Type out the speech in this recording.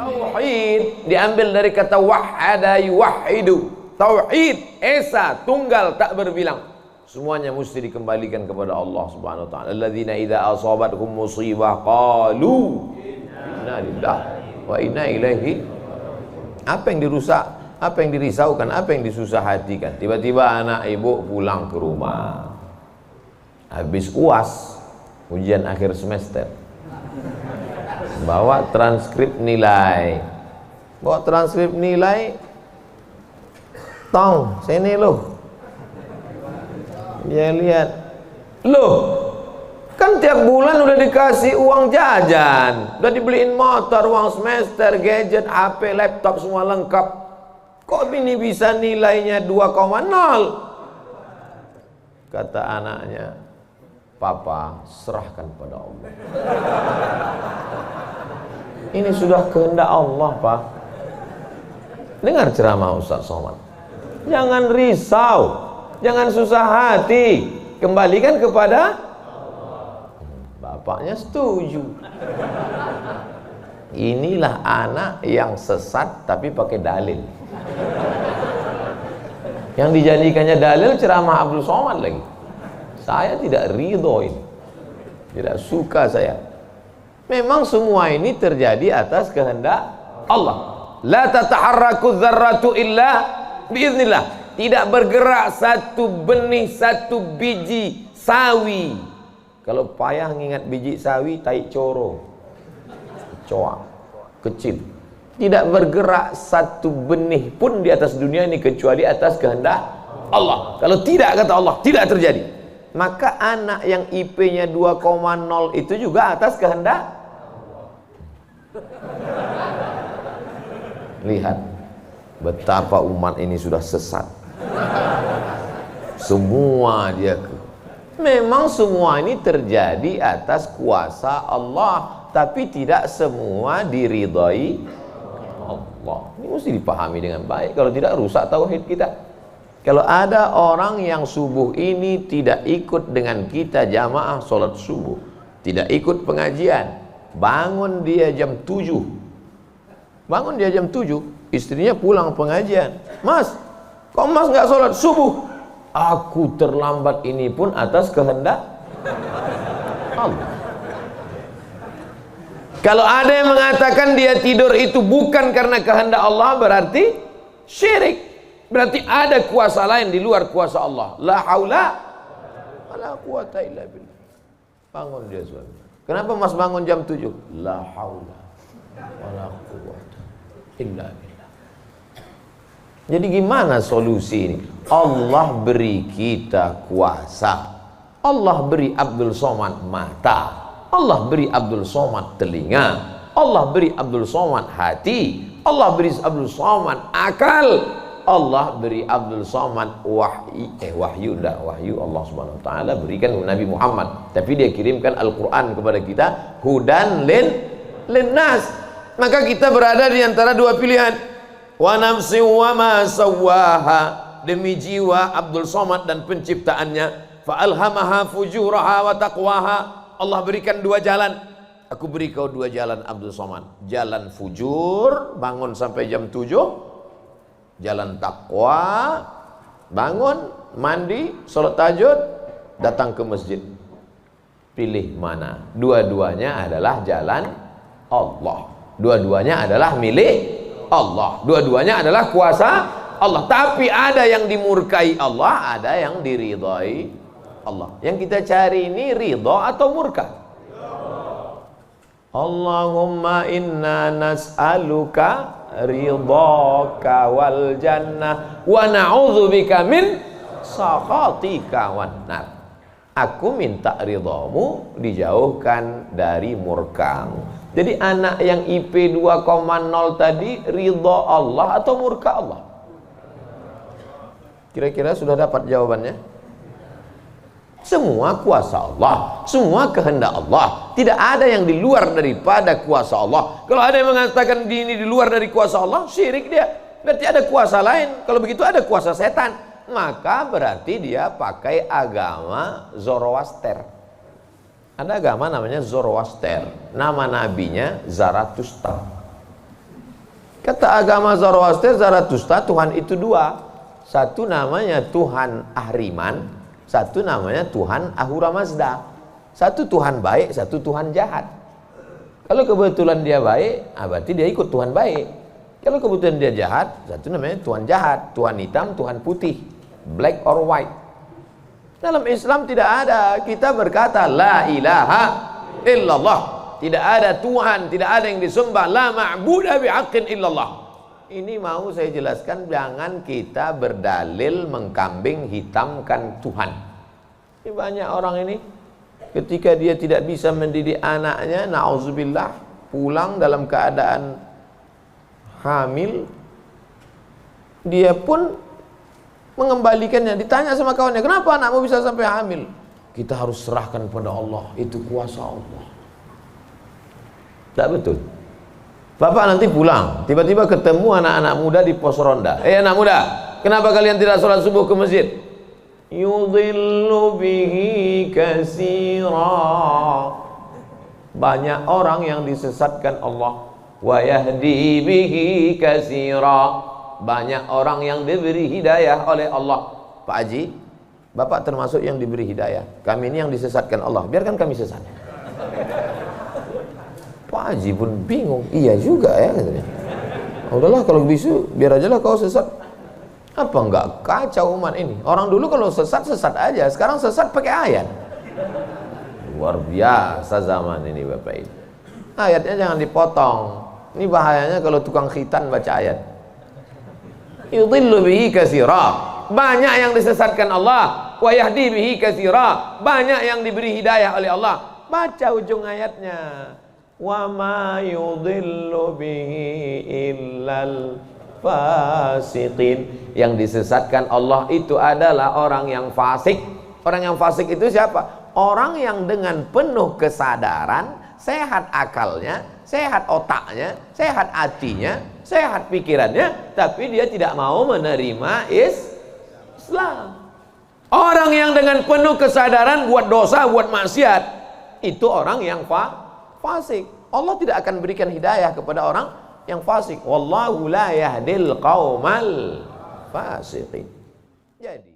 Tauhid diambil dari kata wahada yuwahidu. Tauhid, esa, tunggal, tak berbilang. Semuanya mesti dikembalikan kepada Allah Subhanahu wa taala. Alladzina idza asabatkum musibah qalu inna lillahi wa inna ilaihi. Apa yang dirusak, apa yang dirisaukan, apa yang disusah hatikan. Tiba-tiba anak ibu pulang ke rumah. Habis UAS, ujian akhir semester. Bawa transkrip nilai. Bawa transkrip nilai. Tong, sini loh. Dia lihat, loh, kan tiap bulan udah dikasih uang jajan, udah dibeliin motor, uang semester, gadget, HP, laptop semua lengkap. Kok ini bisa nilainya 2,0? Kata anaknya, Papa, serahkan pada Allah. Ini sudah kehendak Allah, Pak. Dengar ceramah Ustaz Somad. Jangan risau, jangan susah hati, kembalikan kepada bapaknya. Setuju. Inilah anak yang sesat tapi pakai dalil. Yang dijadikannya dalil ceramah Abdul Somad lagi. Saya tidak ridho ini, tidak suka saya. Memang semua ini terjadi atas kehendak Allah. La tataharraku dzarratu illa biiznillah. Tidak bergerak satu benih, satu biji sawi. Kalau payah ngingat biji sawi, tai coro, coa, kecil. Tidak bergerak satu benih pun di atas dunia ini kecuali atas kehendak Allah. Kalau tidak, kata Allah, tidak terjadi. Maka anak yang IP-nya 2,0 itu juga atas kehendak. Lihat betapa umat ini sudah sesat. Semua dia memang semua ini terjadi atas kuasa Allah, tapi tidak semua diridhai Allah. Ini mesti dipahami dengan baik, kalau tidak rusak tauhid kita. Kalau ada orang yang subuh ini tidak ikut dengan kita jamaah sholat subuh, tidak ikut pengajian, bangun dia jam 7, bangun dia jam 7, istrinya pulang pengajian, Mas, kok Mas nggak sholat subuh? Aku terlambat, ini pun atas kehendak Allah. Kalau ada yang mengatakan dia tidur itu bukan karena kehendak Allah, berarti syirik. Berarti ada kuasa lain di luar kuasa Allah. La haula wala quwata illa billah. Bangun dia suami. Kenapa Mas bangun jam 7? La haula wala quwata illa billah. Jadi gimana solusi ini? Allah beri kita kuasa. Allah beri Abdul Somad mata. Allah beri Abdul Somad telinga. Allah beri Abdul Somad hati. Allah beri Abdul Somad akal. Allah beri Abdul Somad wahyu Allah Subhanahu wa taala berikan Nabi Muhammad, tapi dia kirimkan Al-Qur'an kepada kita, hudan linnas. Maka kita berada di antara dua pilihan. Wa nafsi wa ma sawwaha, demi jiwa Abdul Somad dan penciptaannya, fa alhamaha fujuraha wa taqwaha. Allah berikan dua jalan. Aku beri kau dua jalan Abdul Somad. Jalan fujur, bangun sampai jam 7. Jalan takwa, bangun, mandi, sholat tahajud, datang ke masjid. Pilih mana? Dua-duanya adalah jalan Allah. Dua-duanya adalah milik Allah. Dua-duanya adalah kuasa Allah. Tapi ada yang dimurkai Allah, ada yang diridhai Allah. Yang kita cari ini ridha atau murka? Allahumma inna nas'aluka ridhaka wal jannah wa na'udzubika min sakhatika wan nar. Aku minta ridhamu, dijauhkan dari murkamu. Jadi anak yang IP 2,0 tadi ridha Allah atau murka Allah? Kira-kira sudah dapat jawabannya? Semua kuasa Allah, semua kehendak Allah. Tidak ada yang di luar daripada kuasa Allah. Kalau ada yang mengatakan ini di luar dari kuasa Allah, syirik dia. Berarti ada kuasa lain. Kalau begitu ada kuasa setan. Maka berarti dia pakai agama Zoroaster. Ada agama namanya Zoroaster. Nama nabinya Zarathustra. Kata agama Zoroaster, Zarathustra, Tuhan itu dua. Satu namanya Tuhan Ahriman, satu namanya Tuhan Ahura Mazda. Satu Tuhan baik, satu Tuhan jahat. Kalau kebetulan dia baik, berarti dia ikut Tuhan baik. Kalau kebetulan dia jahat, satu namanya Tuhan jahat. Tuhan hitam, Tuhan putih, black or white. Dalam Islam tidak ada. Kita berkata la ilaha illallah. Tidak ada Tuhan, tidak ada yang disembah. La ma'budah bihaqqin illallah. Ini mau saya jelaskan, jangan kita berdalil mengkambing hitamkan Tuhan. Ini banyak orang ini, ketika dia tidak bisa mendidik anaknya, na'udzubillah, pulang dalam keadaan hamil, dia pun mengembalikannya. Ditanya sama kawannya, kenapa anakmu bisa sampai hamil? Kita harus serahkan pada Allah, itu kuasa Allah. Tak betul. Bapak nanti pulang, tiba-tiba ketemu anak-anak muda di pos ronda. Anak muda, kenapa kalian tidak sholat subuh ke masjid? Yudhillu bihi katsira. Banyak orang yang disesatkan Allah. Wa yahdi bihi katsira. Banyak orang yang diberi hidayah oleh Allah. Pak Haji, Bapak termasuk yang diberi hidayah. Kami ini yang disesatkan Allah. Biarkan kami sesat. Pak Haji pun bingung. Iya juga ya katanya. Udahlah kalau bisu, biar aja lah kau sesat. Apa enggak kacau umat ini? Orang dulu kalau sesat, sesat aja. Sekarang sesat pakai ayat. Luar biasa zaman ini Bapak Ibu. Ayatnya jangan dipotong. Ini bahayanya kalau tukang khitan baca ayat. Yudhillu bihi katsira. Banyak yang disesatkan Allah. Wa yahdi bihi katsira. Banyak yang diberi hidayah oleh Allah. Baca ujung ayatnya. Wa ma yudhillu bihi illal fasiqin. Yang disesatkan Allah itu adalah orang yang fasik. Orang yang fasik itu siapa? Orang yang dengan penuh kesadaran, sehat akalnya, sehat otaknya, sehat hatinya, sehat pikirannya, tapi dia tidak mau menerima Islam. Orang yang dengan penuh kesadaran buat dosa, buat maksiat, itu orang yang fasik. Allah tidak akan berikan hidayah kepada orang yang fasik. Wallahu la yahdil qaumal fasiqin. Jadi